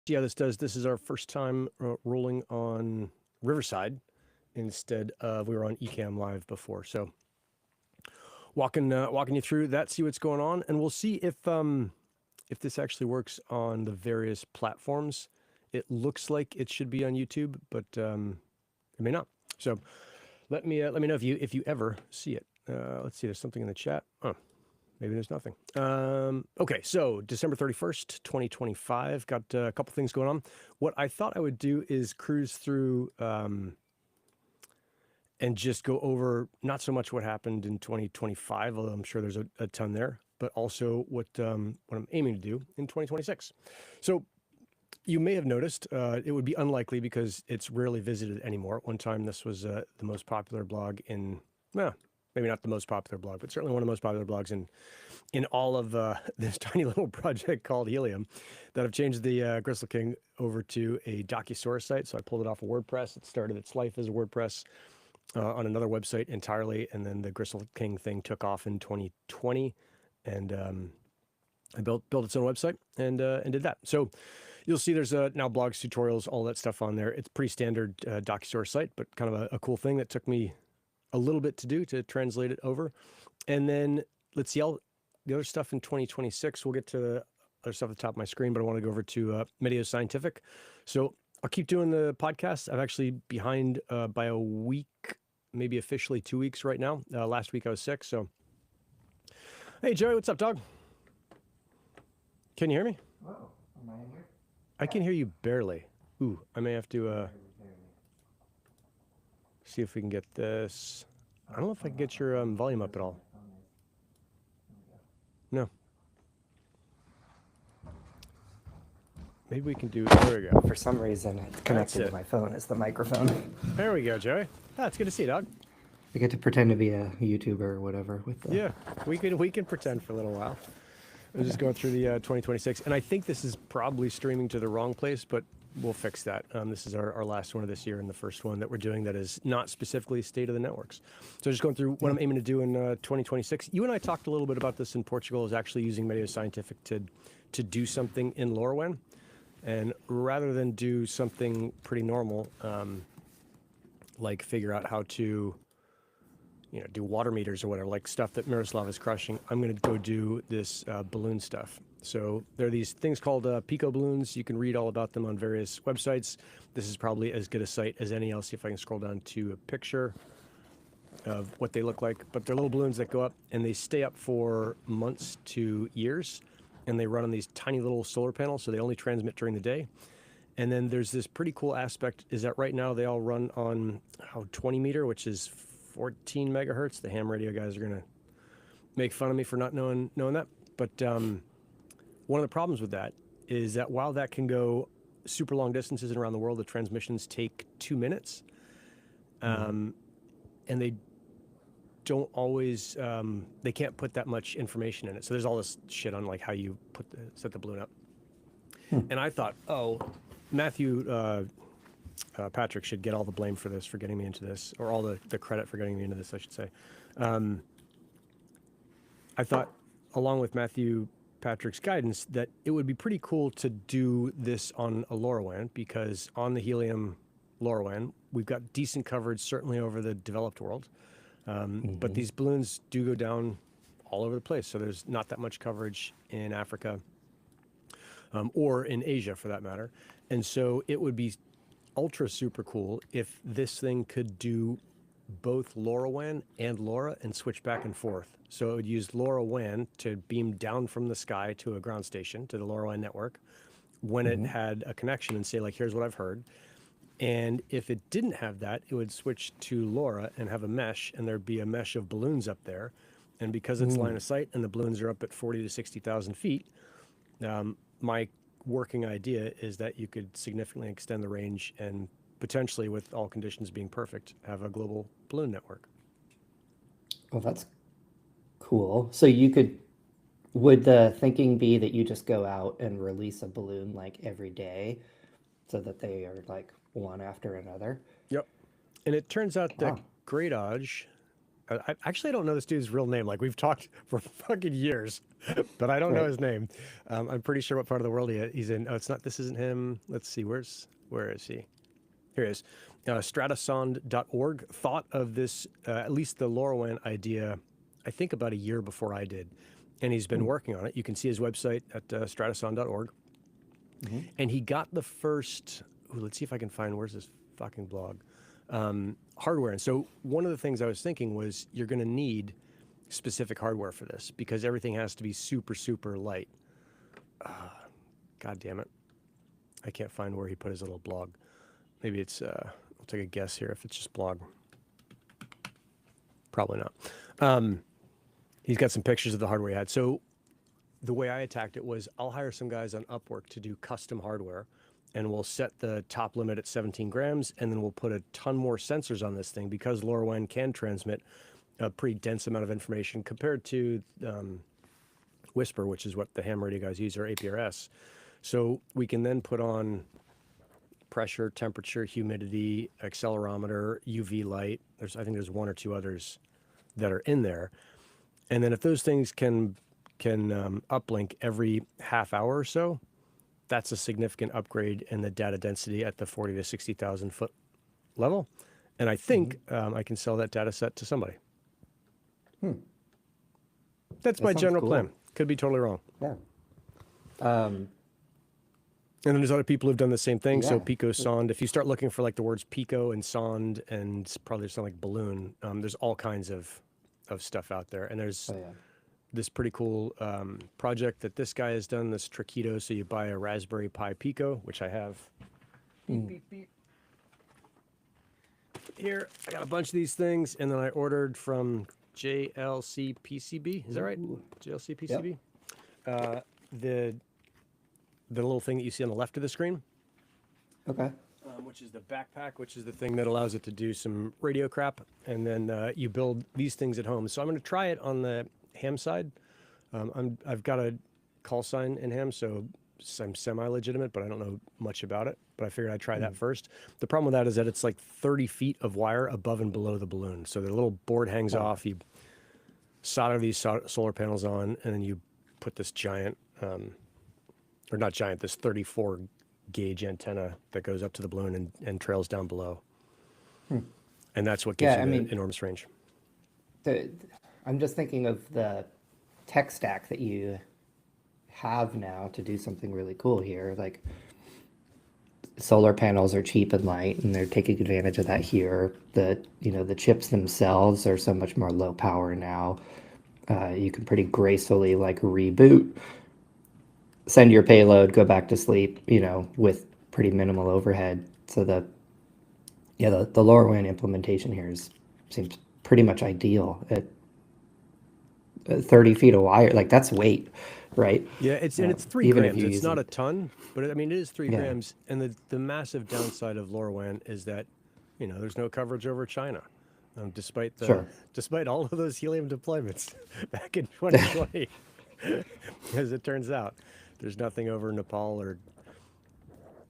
see how this does. This is our first time rolling on Riverside instead of we were on Ecamm Live before. So walking you through that, see what's going on, and we'll see if this actually works on the various platforms. It looks like it should be on YouTube, but it may not. So let me know if you ever see it. Let's see. There's something in the chat. Oh, maybe there's nothing. Okay, so December 31st, 2025. Got a couple things going on. What I thought I would do is cruise through and just go over not so much what happened in 2025, although I'm sure there's a ton there, but also what I'm aiming to do in 2026. So you may have noticed it would be unlikely because it's rarely visited anymore. At one time, this was the most popular blog in, well, maybe not the most popular blog, but certainly one of the most popular blogs in all of this tiny little project called Helium that I've changed the Gristle King over to a docusource site. So I pulled it off of WordPress. It started its life as a WordPress on another website entirely, and then the Gristle King thing took off in 2020, and I built its own website and did that. So you'll see there's now blogs, tutorials, all that stuff on there. It's pretty standard docusource site, but kind of a cool thing that took me a little bit to do to translate it over. And then let's see all the other stuff in 2026. We'll get to the other stuff at the top of my screen, but I want to go over to Medio Scientific. So I'll keep doing the podcast. I'm actually behind by a week, maybe officially 2 weeks right now. Last week I was sick. So, hey, Jerry, what's up, dog? Can you hear me? Whoa, am I in here? I can hear you barely. Ooh, I may have to see if we can get this. I don't know if I can get your volume up at all. No. Maybe we can do, there we go. For some reason, it's connected to my phone as the microphone. There we go, Joey. Ah, it's good to see you, dog. I get to pretend to be a YouTuber or whatever with the... Yeah, we can pretend for a little while. I was just going through the 2026, and I think this is probably streaming to the wrong place, but we'll fix that. This is our last one of this year and the first one that we're doing that is not specifically State of the Networks. So just going through what I'm aiming to do in 2026. You and I talked a little bit about this in Portugal, is actually using Medio Scientific to do something in LoRaWAN. And rather than do something pretty normal, like figure out how to do water meters or whatever, like stuff that Miroslav is crushing, I'm going to go do this balloon stuff. So there are these things called pico balloons. You can read all about them on various websites. This is probably as good a site as any. I'll see if I can scroll down to a picture of what they look like. But they're little balloons that go up, and they stay up for months to years, and they run on these tiny little solar panels, so they only transmit during the day. And then there's this pretty cool aspect, is that right now they all run on 20 meter, which is 14 megahertz. The ham radio guys are going to make fun of me for not knowing that. But one of the problems with that is that while that can go super long distances and around the world, the transmissions take 2 minutes. And they don't always, they can't put that much information in it. So there's all this shit on like how you set the balloon up. And I thought, Matthew Patrick should get all the blame for this, for getting me into this, or all the credit for getting me into this, I should say. I thought, along with Matthew Patrick's guidance, that it would be pretty cool to do this on a LoRaWAN, because on the Helium LoRaWAN, we've got decent coverage, certainly over the developed world. But these balloons do go down all over the place. So there's not that much coverage in Africa or in Asia, for that matter. And so it would be ultra super cool if this thing could do both LoRaWAN and LoRa and switch back and forth. So it would use LoRaWAN to beam down from the sky to a ground station, to the LoRaWAN network, when it had a connection, and say, like, here's what I've heard. And if it didn't have that, it would switch to LoRa and have a mesh, and there'd be a mesh of balloons up there. And because it's line of sight and the balloons are up at 40 to 60,000 feet, my working idea is that you could significantly extend the range and potentially, with all conditions being perfect, have a global balloon network. Well, that's cool. So would the thinking be that you just go out and release a balloon like every day so that they are like one after another? Yep. And it turns out that Great Odge Actually, I don't know this dude's real name. Like, we've talked for fucking years, but I don't know Right. his name. I'm pretty sure what part of the world he's in. Oh, it's not. This isn't him. Let's see. Where is he? Here he is. Stratasond.org thought of this, at least the LoRaWAN idea, I think about a year before I did. And he's been working on it. You can see his website at stratasond.org. Mm-hmm. And he got the first, let's see if I can find, where's this fucking blog? Hardware. And so one of the things I was thinking was you're going to need specific hardware for this because everything has to be super, super light. God damn it. I can't find where he put his little blog. Maybe it's, I'll take a guess here if it's just blog. Probably not. He's got some pictures of the hardware he had. So the way I attacked it was I'll hire some guys on Upwork to do custom hardware, and we'll set the top limit at 17 grams, and then we'll put a ton more sensors on this thing because LoRaWAN can transmit a pretty dense amount of information compared to Whisper, which is what the ham radio guys use, or APRS. So we can then put on pressure, temperature, humidity, accelerometer, UV light. I think there's one or two others that are in there. And then if those things can uplink every half hour or so, that's a significant upgrade in the data density at the 40 to 60,000 foot level. And I think I can sell that data set to somebody. That's my sounds general cool. plan. Could be totally wrong. Yeah. And then there's other people who've done the same thing. So Yeah. Pico, Sond, if you start looking for like the words Pico and Sond and probably something like balloon, there's all kinds of stuff out there. And there's Oh yeah. this pretty cool project that this guy has done, this Triquito. So you buy a Raspberry Pi Pico, which I have. Beep, beep, beep. Here, I got a bunch of these things, and then I ordered from JLC PCB. Is that right? JLC PCB. The little thing that you see on the left of the screen, Okay. which is the backpack, which is the thing that allows it to do some radio crap, and then you build these things at home. So I'm going to try it on the ham side. I've got a call sign in ham, so I'm semi-legitimate, but I don't know much about it. But I figured I'd try that first. The problem with that is that it's like 30 feet of wire above and below the balloon. So the little board hangs off. You solder these solar panels on, and then you put this giant, or not giant, this 34 gauge antenna that goes up to the balloon and trails down below. And that's what gives Yeah, you I the mean- enormous range. I'm just thinking of the tech stack that you have now to do something really cool here. Like solar panels are cheap and light, and they're taking advantage of that here. The chips themselves are so much more low power now. You can pretty gracefully like reboot, send your payload, go back to sleep, with pretty minimal overhead. So the LoRaWAN implementation here seems pretty much ideal at 30 feet of wire. Like that's weight, right? Yeah, it's 3 even if grams. you It's use not it- a ton, but it is 3 Yeah. grams. And the massive downside of LoRaWAN is that, there's no coverage over China, despite Sure. despite all of those helium deployments back in 2020. As it turns out, there's nothing over Nepal or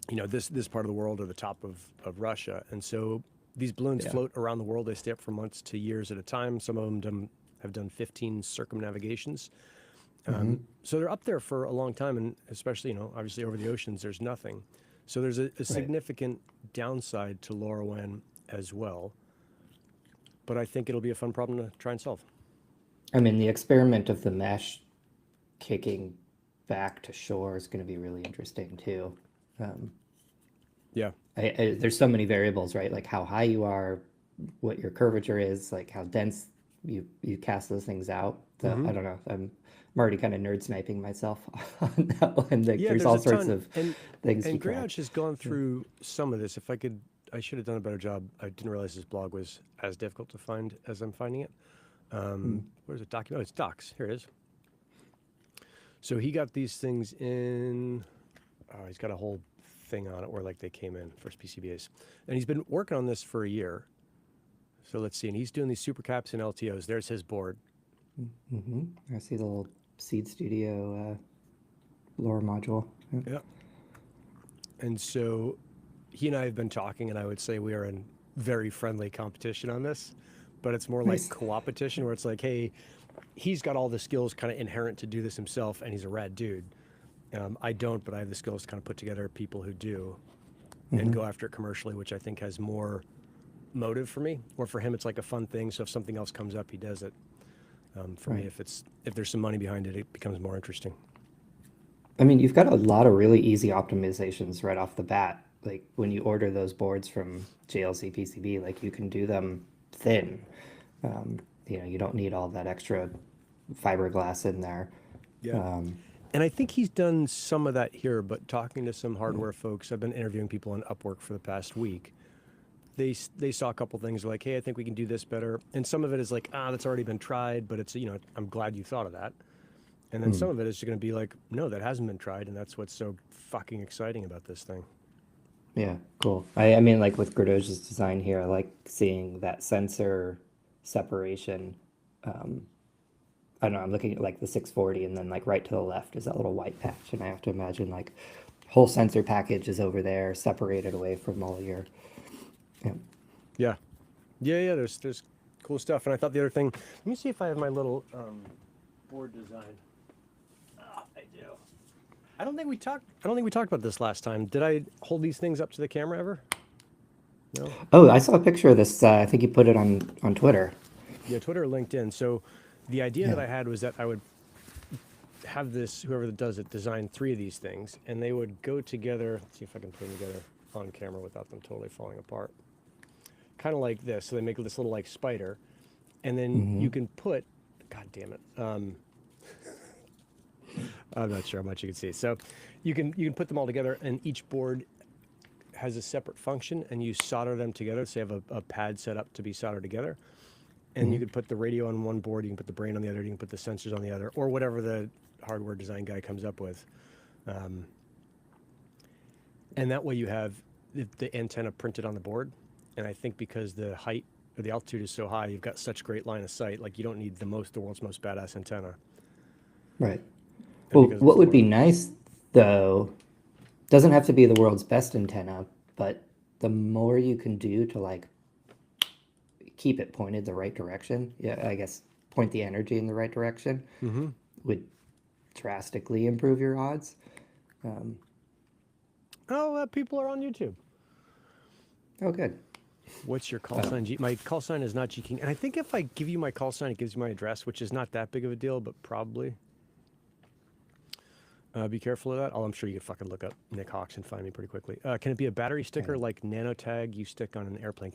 this part of the world or the top of Russia. And so these balloons float around the world. They stay up for months to years at a time. Some of them have done 15 circumnavigations. So they're up there for a long time, and especially, obviously over the oceans, there's nothing. So there's a significant downside to LoRaWAN as well. But I think it'll be a fun problem to try and solve. I mean, the experiment of the mesh kicking back to shore is going to be really interesting too. Yeah. There's so many variables, right? Like how high you are, what your curvature is, like how dense you cast those things out. So I don't know. I'm already kind of nerd sniping myself on that one. Like, Yeah, there's all a sorts ton. of and things and to track. Greyouch has gone through some of this. I should have done a better job. I didn't realize this blog was as difficult to find as I'm finding it. Where's it document? Oh, it's docs. Here it is. So he got these things in. Oh, he's got a whole thing on it where like they came in first PCBAs, and he's been working on this for a year. So let's see, and he's doing these super caps and LTOs. There's his board. I see the little Seed Studio LoRa module. Yeah. Yeah. And so he and I have been talking, and I would say we are in very friendly competition on this. but it's more Nice. like co-opetition where it's like, hey, he's got all the skills kind of inherent to do this himself, and he's a rad dude. I don't, but I have the skills to kind of put together people who do and go after it commercially, which I think has more motive for me. Or for him, it's like a fun thing. So if something else comes up, he does it. For me, if there's some money behind it, it becomes more interesting. I mean, you've got a lot of really easy optimizations right off the bat. Like when you order those boards from JLC PCB, like you can do them thin. You know, you don't need all that extra fiberglass in there. Yeah. And I think he's done some of that here, but talking to some hardware folks, I've been interviewing people on Upwork for the past week. They saw a couple things like, hey, I think we can do this better. And some of it is like, that's already been tried, but it's, I'm glad you thought of that. And then some of it is going to be like, no, that hasn't been tried. And that's what's so fucking exciting about this thing. Yeah, cool. I mean, like with Gradoge's design here, I like seeing that sensor separation. I don't know, I'm looking at like the 640 and then like right to the left is that little white patch. And I have to imagine like whole sensor package is over there, separated away from all your, Yeah. Yeah, there's cool stuff. And I thought the other thing, let me see if I have my little board design. I do. I don't think we talked about this last time. Did I hold these things up to the camera ever? No. Oh, I saw a picture of this. I think you put it on Twitter. Yeah, Twitter or LinkedIn. So the idea that I had was that I would have this, whoever does it, design 3 of these things, and they would go together. Let's see if I can put them together on camera without them totally falling apart. Kind of like this. So they make this little like spider, and then you can put, God damn it. I'm not sure how much you can see. So you can put them all together, and each board has a separate function, and you solder them together. So you have a pad set up to be soldered together. And you could put the radio on one board, you can put the brain on the other, you can put the sensors on the other, or whatever the hardware design guy comes up with. And that way you have the antenna printed on the board. And I think because the height or the altitude is so high, you've got such great line of sight, like you don't need the world's most badass antenna. Right. And Well, because what would before- be nice though, doesn't have to be the world's best antenna, but the more you can do to like keep it pointed the right direction, I guess point the energy in the right direction would drastically improve your odds. People are on YouTube. Oh, good. What's your call sign? My call sign is not G King. And I think if I give you my call sign, it gives you my address, which is not that big of a deal, but probably. Be careful of that. I'm sure you can fucking look up Nick Hawks and find me pretty quickly. Can it be a battery sticker like nanotag you stick on an airplane?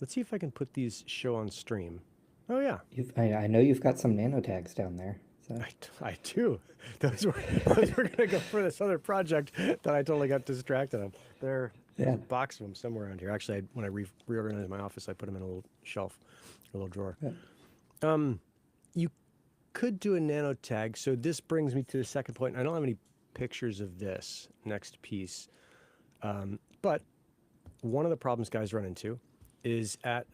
Let's see if I can put these show on stream. Oh, yeah. I know you've got some nanotags down there. So. I do. Those were going to go for this other project that I totally got distracted on. There's a box of them somewhere around here. Actually, when I reorganized my office, I put them in a little shelf, a little drawer. Yeah. You could do a nanotag. So this brings me to the second point. I don't have any pictures of this next piece. But one of the problems guys run into is at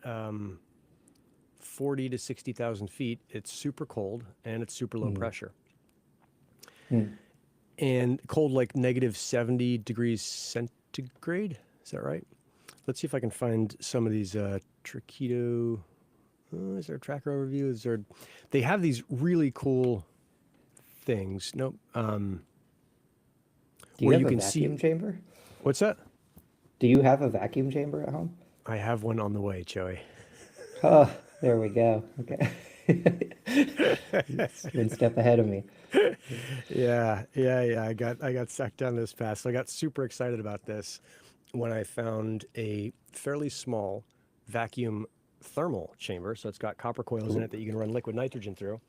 40 to 60,000 feet, it's super cold and it's super low pressure. And cold like negative 70 degrees centigrade. Is that right? Let's see if I can find some of these Triquedo. Is there a tracker overview? They have these really cool things. Nope. Do you have a vacuum chamber? What's that? Do you have a vacuum chamber at home? I have one on the way, Joey. Oh, there we go. Okay. One step ahead of me. Yeah. I got sucked down this path. So I got super excited about this when I found a fairly small vacuum thermal chamber. So it's got copper coils in it that you can run liquid nitrogen through.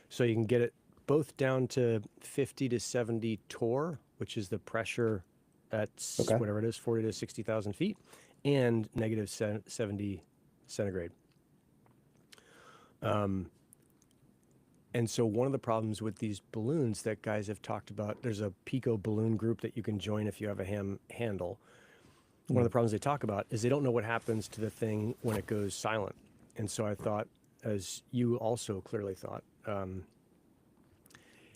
So you can get it both down to 50 to 70 torr, which is the pressure at whatever it is, 40 to 60,000 feet, and negative 70 centigrade. And so one of the problems with these balloons that guys have talked about, there's a Pico balloon group that you can join if you have a ham handle. One of the problems they talk about is they don't know what happens to the thing when it goes silent. And so I thought, as you also clearly thought,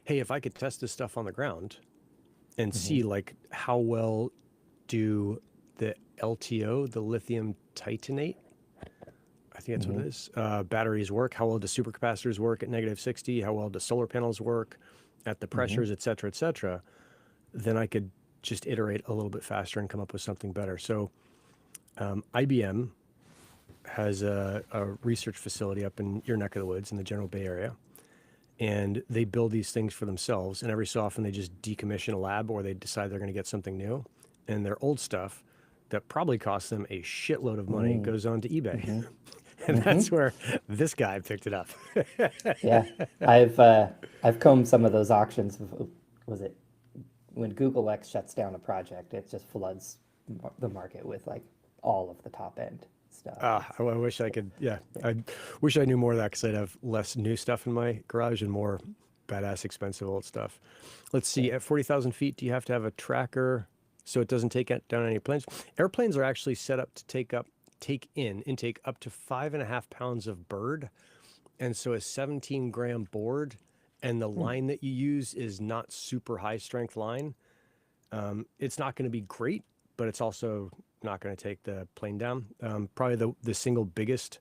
hey, if I could test this stuff on the ground and see like how well do the LTO, the lithium titanate, I think that's what it is. Batteries work. How well do supercapacitors work at -60? How well do solar panels work at the pressures, et cetera, et cetera? Then I could just iterate a little bit faster and come up with something better. So IBM has a research facility up in your neck of the woods in the General Bay Area. And they build these things for themselves. And every so often they just decommission a lab or they decide they're going to get something new. And their old stuff that probably costs them a shitload of money goes on to eBay. And that's where this guy picked it up. Yeah, I've combed some of those auctions. Was it when Google X shuts down a project? It just floods the market with like all of the top end stuff. I wish I could. Yeah, I wish I knew more of that because I'd have less new stuff in my garage and more badass, expensive old stuff. Let's see. At 40,000 feet, do you have to have a tracker so it doesn't take down any planes? Airplanes are actually set up to take intake up to 5.5 pounds of bird, and so a 17-gram board, and the line that you use is not super high strength line. It's not going to be great, but it's also not going to take the plane down. Probably the single biggest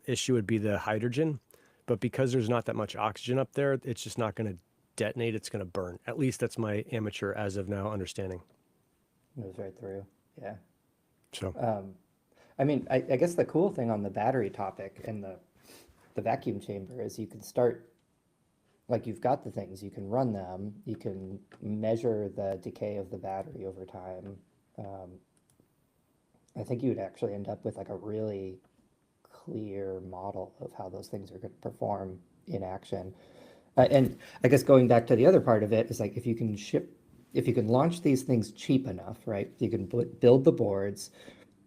issue would be the hydrogen, but because there's not that much oxygen up there, it's just not going to detonate. It's going to burn. At least that's my amateur as of now understanding. Moves right through. Yeah. So I mean, I guess the cool thing on the battery topic and the vacuum chamber is you can start, like you've got the things, you can run them, you can measure the decay of the battery over time. I think you would actually end up with like a really clear model of how those things are going to perform in action. And I guess going back to the other part of it is like if you can launch these things cheap enough, right? You can build the boards.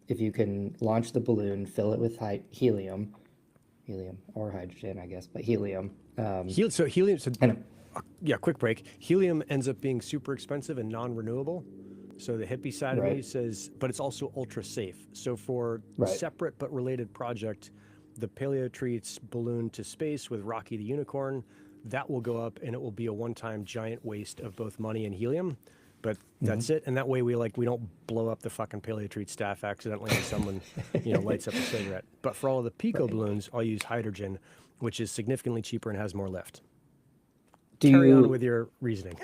If you can launch the balloon, fill it with helium or hydrogen, I guess, but helium. So helium. So, yeah, quick break. Helium ends up being super expensive and non-renewable. So the hippie side of me says, but it's also ultra safe. So for separate but related project, the Paleotreats balloon to space with Rocky the Unicorn, that will go up and it will be a one-time giant waste of both money and helium. But that's it. And that way we don't blow up the fucking Paleotreat staff accidentally when someone, lights up a cigarette. But for all of the Pico balloons, I'll use hydrogen, which is significantly cheaper and has more lift. Carry on with your reasoning.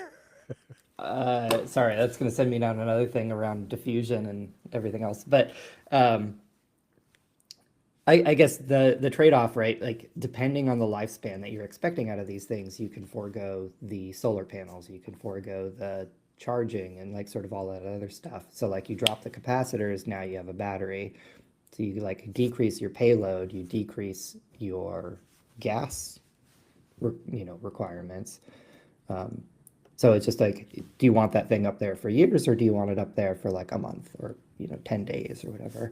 Sorry, that's going to send me down another thing around diffusion and everything else. But I guess the trade-off, right? Like depending on the lifespan that you're expecting out of these things, you can forego the solar panels, you can forego the charging and like sort of all that other stuff. So like you drop the capacitors, now you have a battery. So you like decrease your payload, you decrease your gas, requirements. So it's just like, do you want that thing up there for years or do you want it up there for like a month or 10 days or whatever?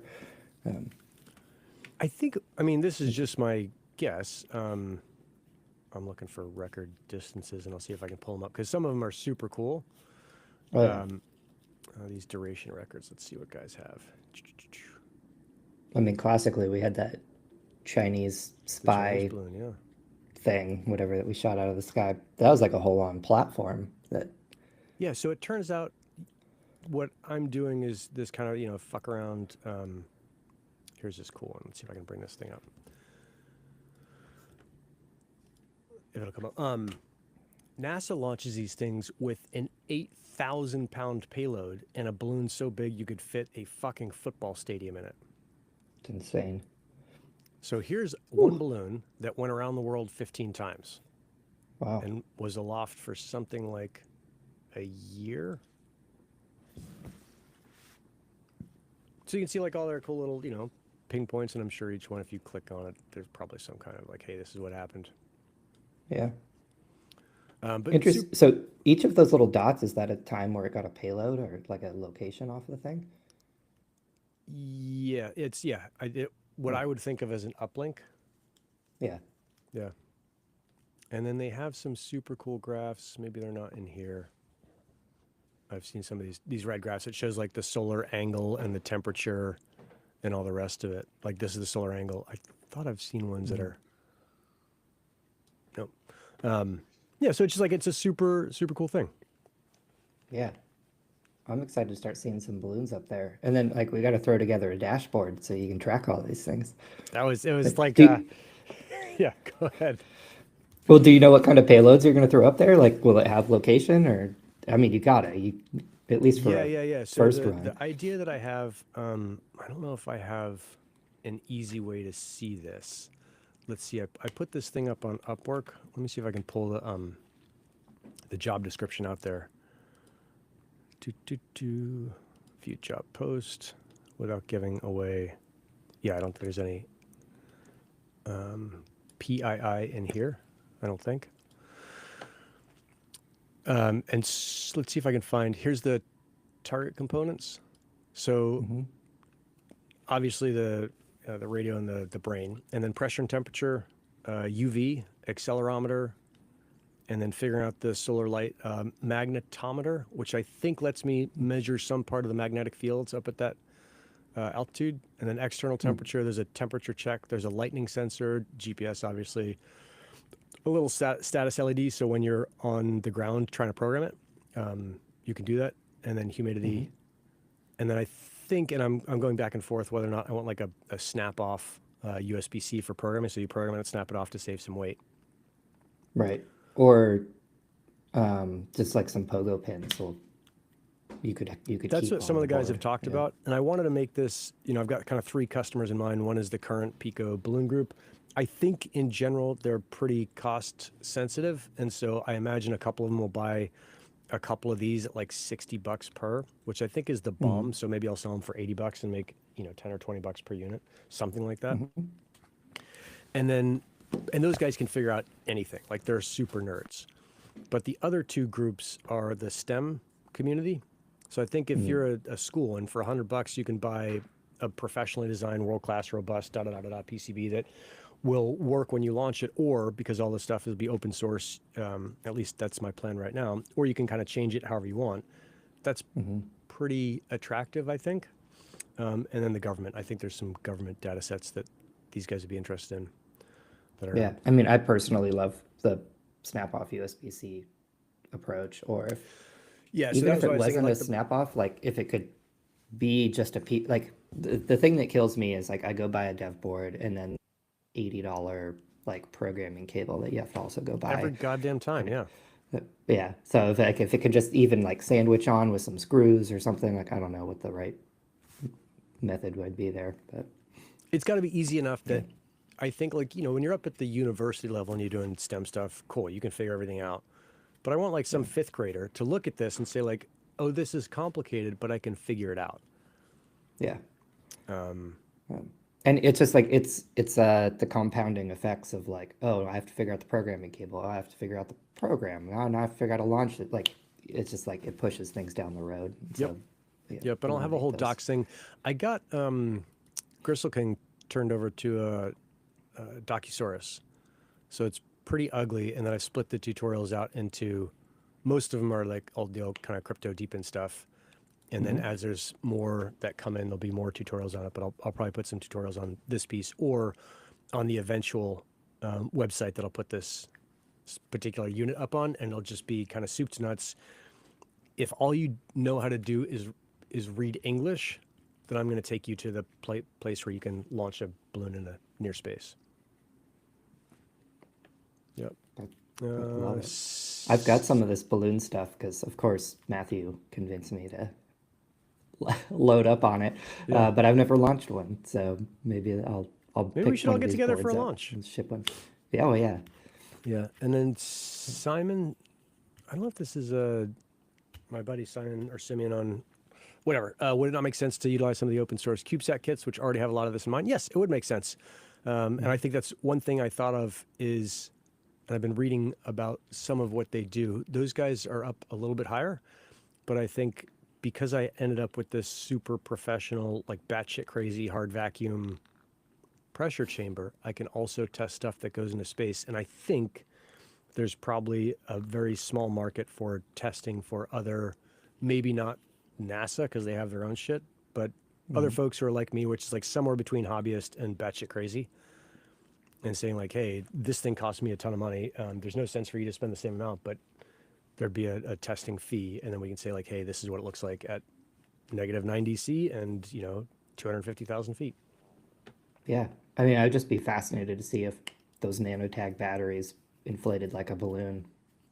I mean, this is just my guess. I'm looking for record distances and I'll see if I can pull them up because some of them are super cool. These duration records, let's see what guys have. I mean, classically, we had that Chinese spy balloon, thing, whatever, that we shot out of the sky. That was like a whole-on platform. Yeah, so it turns out what I'm doing is this kind of, fuck around. Here's this cool one. Let's see if I can bring this thing up. If it'll come up. NASA launches these things with an 8,000-pound payload and a balloon so big you could fit a fucking football stadium in it. It's insane. So here's one balloon that went around the world 15 times. Wow. And was aloft for something like a year. So you can see like all their cool little, ping points, and I'm sure each one, if you click on it, there's probably some kind of like, hey, this is what happened. Yeah. But interesting. So each of those little dots, is that a time where it got a payload or like a location off the thing? Yeah, what I would think of as an uplink. Yeah. Yeah. And then they have some super cool graphs. Maybe they're not in here. I've seen some of these red graphs. It shows like the solar angle and the temperature and all the rest of it. Like this is the solar angle. I thought I've seen ones that are. Nope. Yeah, so it's just like it's a super, super cool thing. Yeah. I'm excited to start seeing some balloons up there. And then like we got to throw together a dashboard so you can track all these things. It was like, Do yeah, go ahead. well, do you know what kind of payloads you're going to throw up there? Like, will it have location or, I mean, you at least for Yeah, a yeah, yeah. So first the run. idea that I have, I don't know if I have an easy way to see this. Let's see. I put this thing up on Upwork. Let me see if I can pull the job description out there. View job post without giving away. Yeah, I don't think there's any PII in here. I don't think. Let's see if I can find. Here's the target components. So obviously the radio and the brain, and then pressure and temperature, UV accelerometer, and then figuring out the solar light magnetometer, which I think lets me measure some part of the magnetic fields up at that altitude. And then external temperature, there's a temperature check, there's a lightning sensor, GPS obviously, a little status LED, so when you're on the ground trying to program it, you can do that. And then humidity. And then I think, and I'm going back and forth whether or not I want like a snap off USB-C for programming, so you program it and snap it off to save some weight. Right. Or just like some pogo pins. So you could That's keep what some of the on guys have board. talked Yeah. about. And I wanted to make this, I've got kind of 3 customers in mind. One is the current Pico balloon group. I think in general, they're pretty cost sensitive. And so I imagine a couple of them will buy a couple of these at like $60 per, which I think is the bomb. So maybe I'll sell them for $80 and make, 10 or $20 per unit, something like that. And those guys can figure out anything. Like they're super nerds. But the other 2 groups are the STEM community. So I think if you're a school and for $100 you can buy a professionally designed, world-class, robust, PCB that will work when you launch it, or because all this stuff will be open source, at least that's my plan right now, or you can kind of change it however you want. That's pretty attractive, I think. And then the government. I think there's some government data sets that these guys would be interested in. That are, Yeah. I mean, I personally love the snap off USB-C approach, or if yeah. So even that if was what it I was thinking. wasn't a Like snap off, like if it could be just a piece, like the thing that kills me is like I go buy a dev board and then $80 like programming cable that you have to also go every buy. goddamn time, yeah. Yeah. So if it could just even like sandwich on with some screws or something, like I don't know what the right method would be there, but It's got to be easy enough that I think, like, when you're up at the university level and you're doing STEM stuff, cool, you can figure everything out. But I want like some 5th grader to look at this and say like, oh, this is complicated, but I can figure it out. yeah. And it's just like the compounding effects of like, oh, I have to figure out the programming cable. Oh, I have to figure out the program. Now I have to figure out how to launch it. Like it's just like it pushes things down the road. Yep. So, yeah, Yep. But I I'll wanna have a make whole those. docs thing. I got Gristle King turned over to a Docusaurus. So it's pretty ugly. And then I split the tutorials out into, most of them are like all the old kind of crypto deep in stuff. And then as there's more that come in, there'll be more tutorials on it, but I'll probably put some tutorials on this piece or on the eventual website that I'll put this particular unit up on, and it'll just be kind of soup to nuts. If all you know how to do is read English, then I'm going to take you to the place where you can launch a balloon in a near space. Yep. Love it. I've got some of this balloon stuff because, of course, Matthew convinced me to load up on it, Yeah. but I've never launched one. So maybe I'll Maybe pick we should one all of get these together for a boards up launch. and ship one. Yeah, oh yeah. Yeah. And then Simon, I don't know if this is my buddy Simon or Simeon on whatever. Would it not make sense to utilize some of the open source CubeSat kits, which already have a lot of this in mind? Yes, it would make sense. And I think that's one thing I thought of is, and I've been reading about some of what they do. Those guys are up a little bit higher, but I think because I ended up with this super professional, like batshit crazy hard vacuum pressure chamber, I can also test stuff that goes into space. And I think there's probably a very small market for testing for other, maybe not NASA because they have their own shit, but other folks who are like me, which is like somewhere between hobbyist and batshit crazy, and saying like, hey, this thing cost me a ton of money. There's no sense for you to spend the same amount, but there'd be a testing fee, and then we can say like, hey, this is what it looks like at negative 9 DC and 250,000 feet. Yeah. I mean, I'd just be fascinated to see if those nanotag batteries inflated like a balloon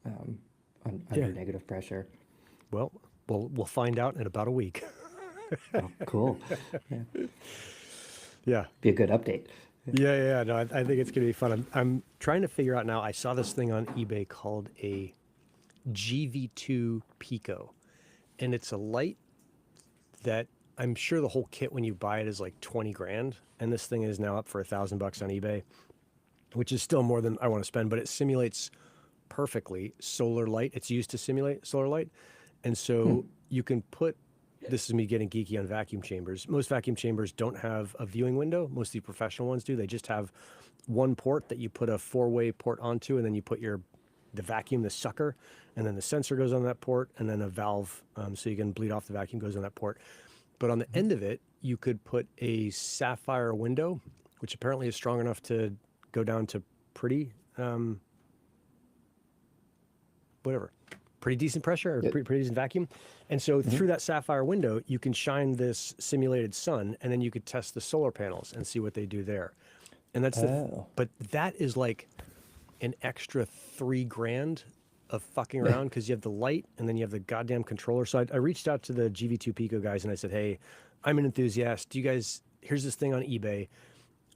um, under negative pressure. Well, we'll find out in about a week. Oh, cool. Yeah. Yeah. Be a good update. Yeah. No, I think it's gonna be fun. I'm trying to figure out now. I saw this thing on eBay called a GV2 Pico, and it's a light that I'm sure the whole kit when you buy it is like 20 grand, and this thing is now up for $1,000 on eBay, which is still more than I want to spend. But it simulates perfectly solar light. It's used to simulate solar light, and so you can put. This is me getting geeky on vacuum chambers. Most vacuum chambers don't have a viewing window. Most of the professional ones do. They just have one port that you put a four-way port onto, and then you put the vacuum, the sucker, and then the sensor goes on that port, and then a valve so you can bleed off the vacuum goes on that port. But on the end of it, you could put a sapphire window, which apparently is strong enough to go down to pretty decent pressure or pretty decent vacuum. And so through that sapphire window, you can shine this simulated sun, and then you could test the solar panels and see what they do there. And that's but that is like an extra $3,000 of fucking around because you have the light and then you have the goddamn controller. So I reached out to the GV2 Pico guys and I said, hey, I'm an enthusiast. Do you guys, here's this thing on eBay.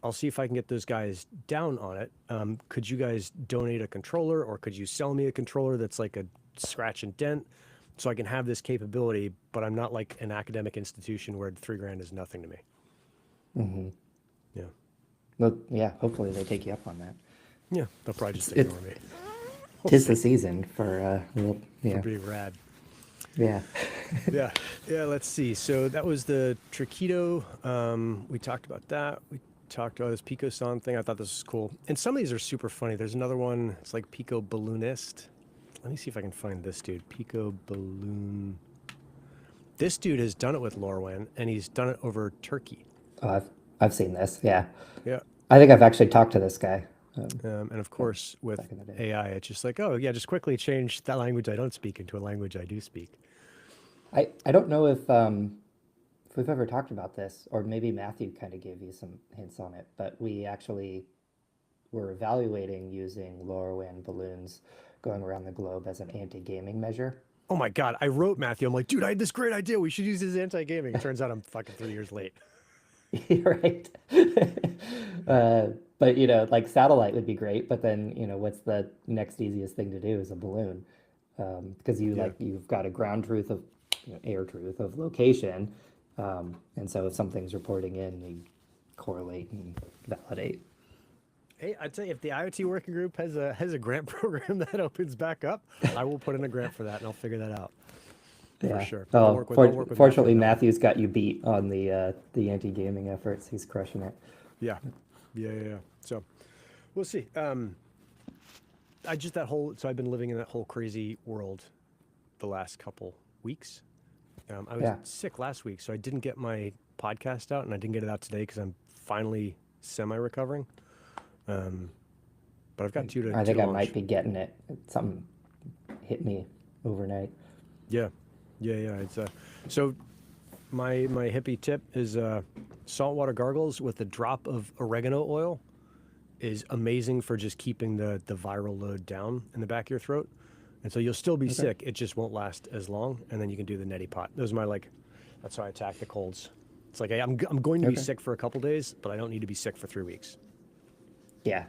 I'll see if I can get those guys down on it. Could you guys donate a controller, or could you sell me a controller that's like a scratch and dent so I can have this capability, but I'm not like an academic institution where $3,000 is nothing to me. Mm-hmm. Yeah. Well, yeah, hopefully they take you up on that. Yeah, they'll probably just ignore me. Tis the season for Pretty rad. Yeah. yeah. Let's see. So that was the Triquedo. We talked about that. We talked about this Pico-san thing. I thought this was cool. And some of these are super funny. There's another one. It's like Pico Balloonist. Let me see if I can find this dude. Pico Balloon. This dude has done it with LoRaWAN, and he's done it over Turkey. Oh, I've seen this. Yeah. Yeah. I think I've actually talked to this guy. And of course, with AI, it's just like, oh, yeah, just quickly change that language I don't speak into a language I do speak. I don't know if we've ever talked about this, or maybe Matthew kind of gave you some hints on it, but we actually were evaluating using LoRaWAN balloons going around the globe as an anti-gaming measure. Oh my God, I wrote Matthew. I'm like, dude, I had this great idea. We should use this anti-gaming. It turns out I'm fucking 3 years late. Right. But like satellite would be great, but then what's the next easiest thing to do is a balloon, because you've got a ground truth of air truth of location, and so if something's reporting in, you correlate and validate. Hey, I'd say if the IoT working group has a grant program that opens back up, I will put in a grant for that, and I'll figure that out. Yeah. For sure. Oh, fortunately, Matthew's got you beat on the anti-gaming efforts. He's crushing it. Yeah. So, we'll see. So I've been living in that whole crazy world the last couple weeks. I was sick last week, so I didn't get my podcast out, and I didn't get it out today because I'm finally semi-recovering. But I've got two to. I think I might be getting it. Something hit me overnight. Yeah. It's so my hippie tip is saltwater gargles with a drop of oregano oil is amazing for just keeping the viral load down in the back of your throat. And so you'll still be sick. It just won't last as long. And then you can do the neti pot. Those are that's how I attack the colds. It's like, hey, I'm going to be sick for a couple days, but I don't need to be sick for 3 weeks. Yeah.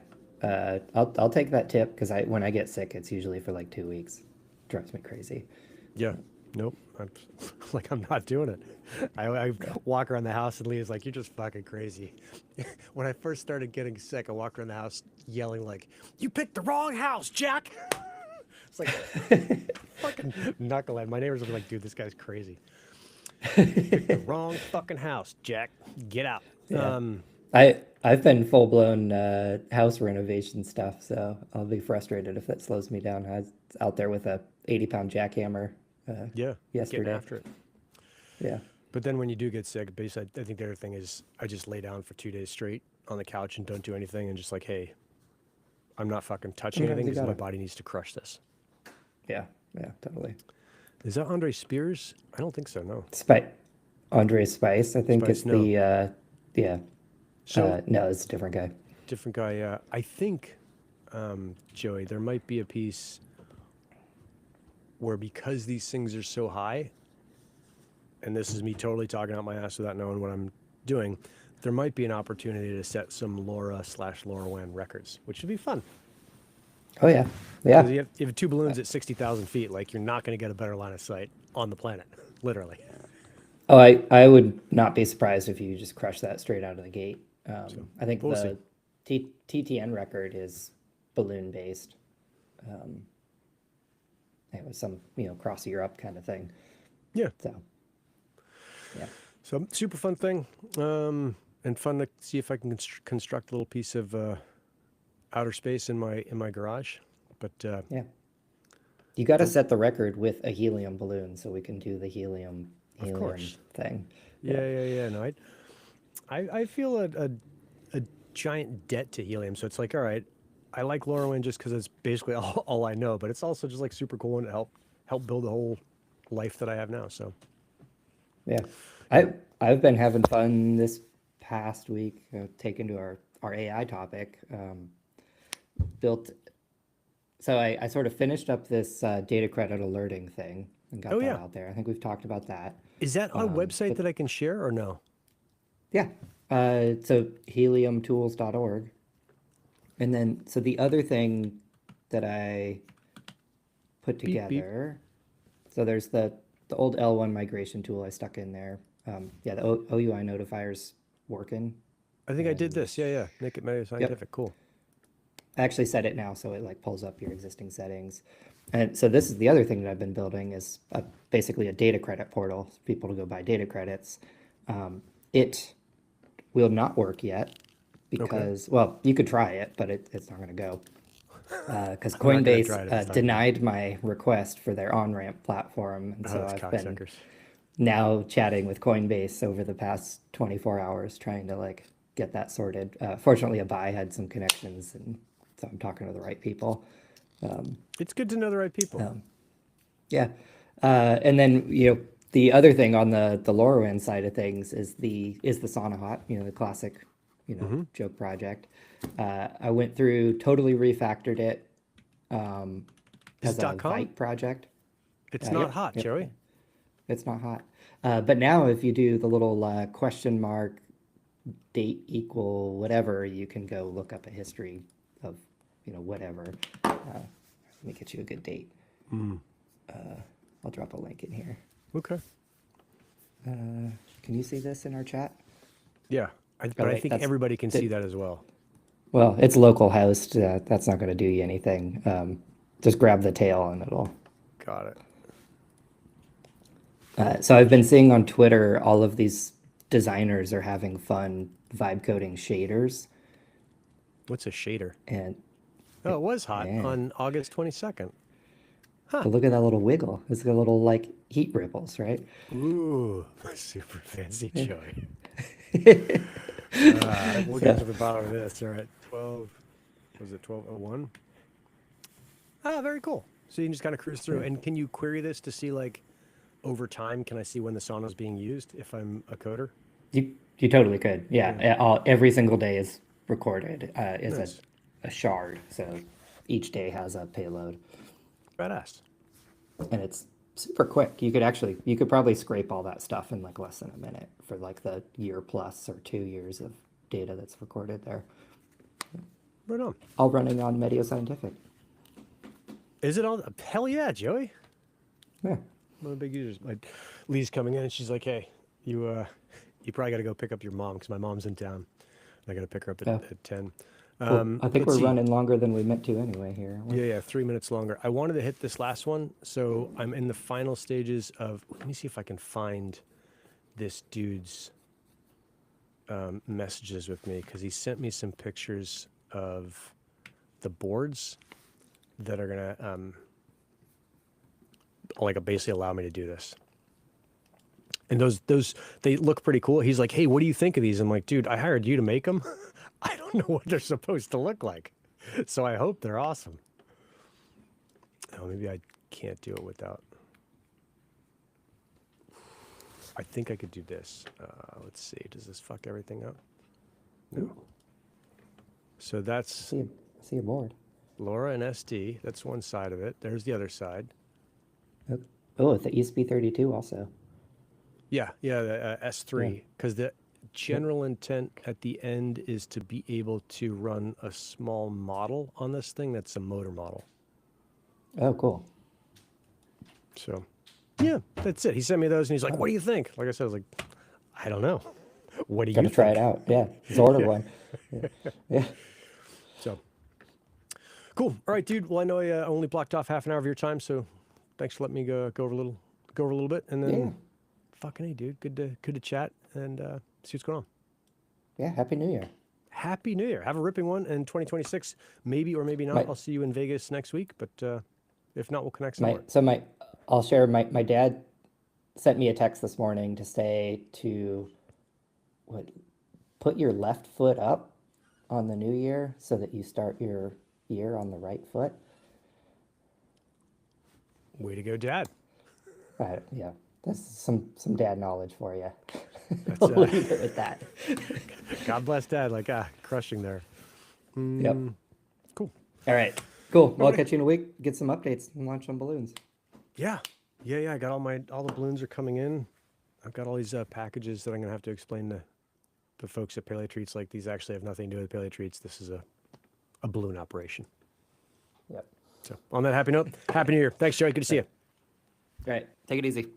I'll take that tip because when I get sick, it's usually for like 2 weeks. It drives me crazy. Yeah. Nope. I'm not doing it. I walk around the house and Leah's like, you're just fucking crazy. When I first started getting sick, I walked around the house yelling like, you picked the wrong house, Jack. It's like, fucking knucklehead. My neighbors will be like, dude, this guy's crazy. You picked the wrong fucking house, Jack. Get out. Yeah. I've been full blown house renovation stuff, so I'll be frustrated if that slows me down. I was out there with a 80-pound jackhammer yesterday. Getting after it. Yeah. But then when you do get sick, basically, I think the other thing is I just lay down for 2 days straight on the couch and don't do anything and just like, hey, I'm not fucking touching anything because my body needs to crush this. Yeah. Yeah, totally. Is that Andre Spears? I don't think so. No. Andre Spice, I think Spice, it's no. yeah. So No, it's a different guy. different guy. Yeah. I think, Joey, there might be a piece where because these things are so high, and this is me totally talking out my ass without knowing what I'm doing, there might be an opportunity to set some LoRaWAN records, which would be fun. Oh yeah, Because yeah. you have two balloons at 60,000 feet, like you're not going to get a better line of sight on the planet, literally. Oh, I would not be surprised if you just crush that straight out of the gate. So, I think we'll see. the TTN record is balloon based. It was some cross Europe kind of thing. Yeah. So yeah, So super fun thing, and fun to see if I can construct a little piece of outer space in my garage. But yeah. You got to set the record with a helium balloon so we can do the helium of course, thing. yeah. No, I feel a giant debt to helium. So it's like, all right, I like LoRaWAN just because it's basically all I know, but it's also just like super cool and help build the whole life that I have now. So Yeah. I've been having fun this past week, taken to our AI topic. Built So I sort of finished up this data credit alerting thing and got oh that yeah, out there. I think we've talked about that. is that on a website But that I can share or no? yeah, so heliumtools.org. And then, so the other thing that I put Beep beep. together, so there's the old L1 migration tool I stuck in there. Yeah, the OUI notifier's working. I think I did And this. Yeah. Make it Meta yep, Scientific. Cool. I actually set it now so it like pulls up your existing settings. And so this is the other thing that I've been building is basically a data credit portal for people to go buy data credits. It will not work yet Okay. because, well, you could try it, but it's not going to go because I'm not gonna try it if it's Coinbase not gonna go. denied my request for their on-ramp platform. And Oh, so those I've been cocksuckers. now chatting with Coinbase over the past 24 hours trying to like get that sorted. Fortunately, Abai had some connections, and so I'm talking to the right people. It's good to know the right people. Yeah. And then, the other thing on the LoRaWAN side of things is the Sonahot, the classic, joke project. I went through, totally refactored it Is as it a .com? Vite project. It's not hot, Yep. Joey. It's not hot. But now if you do the little question mark date equal whatever, you can go look up a history of, whatever. Let me get you a good date. I'll drop a link in here. Okay. Can you see this in our chat? Yeah. But Oh, I wait, think everybody can see that as well. well, it's localhost. That's not going to do you anything. Just grab the tail and it'll. Got it. So I've been seeing on Twitter all of these designers are having fun vibe coding shaders, What's a shader? and Oh, it was hot yeah, on August 22nd. but look at that little wiggle. It's got little like heat ripples, right? Ooh, super fancy, Joey. We'll Yeah. get to the bottom of this. All right. 12, was it 12:01? Ah, very cool. So you can just kind of cruise through. And can you query this to see, like, over time, can I see when the sauna is being used if I'm a coder? You totally could. Yeah. Every single day is recorded. Is Nice. a shard, so each day has a payload. Badass. And it's super quick. You could probably scrape all that stuff in like less than a minute for like the year plus or 2 years of data that's recorded there. Right on. All running on Medio Scientific. Is it all? Hell yeah, Joey. Yeah. One of the big users. Lee's coming in and she's like, hey, you probably got to go pick up your mom because my mom's in town. I got to pick her up at 10. Well, I think Let's we're see. running longer than we meant to anyway here. Yeah, 3 minutes longer. I wanted to hit this last one, so I'm in the final stages of. Let me see if I can find this dude's messages with me because he sent me some pictures of the boards that are gonna like basically allow me to do this. And those they look pretty cool. He's like, hey, what do you think of these? I'm like, dude, I hired you to make them. I don't know what they're supposed to look like, so I hope they're awesome. Oh, maybe I can't do it without. I think I could do this. Let's see. Does this fuck everything up? No. Ooh. So that's I see a board. LoRa and SD. That's one side of it. There's the other side. Oh, the ESP32 also. Yeah, the S3. Because the general intent at the end is to be able to run a small model on this thing that's a motor model. Oh, cool. So, yeah, that's it. He sent me those, and he's like, "What do you think?" Like I said, I was like, "I don't know. What do you Gonna think?" try it out. Yeah, just order one. Yeah. So, cool. All right, dude. Well, I know I only blocked off half an hour of your time, so thanks for letting me go over a little bit, and then Yeah. fucking hey, dude. Good to chat and see what's going on. Yeah. Happy New Year. Happy New Year. Have a ripping one in 2026. Maybe or maybe not. My- I'll see you in Vegas next week, but if not, we'll connect somewhere. I'll share my dad sent me a text this morning to say to put your left foot up on the new year so that you start your year on the right foot. Way to go, Dad. Yeah, that's some dad knowledge for you. That's, I'll leave it with that. God bless Dad. Like, crushing there. Yep. Cool. All right. Cool. Well, I'll catch you in a week. Get some updates and launch on balloons. Yeah. I got all the balloons are coming in. I've got all these packages that I'm gonna have to explain to the folks at Paleo Treats. Like, these actually have nothing to do with Paleo Treats. This is a balloon operation. Yep. So on that happy note, happy New Year. Thanks, Joey. Good to see you. All right. Take it easy.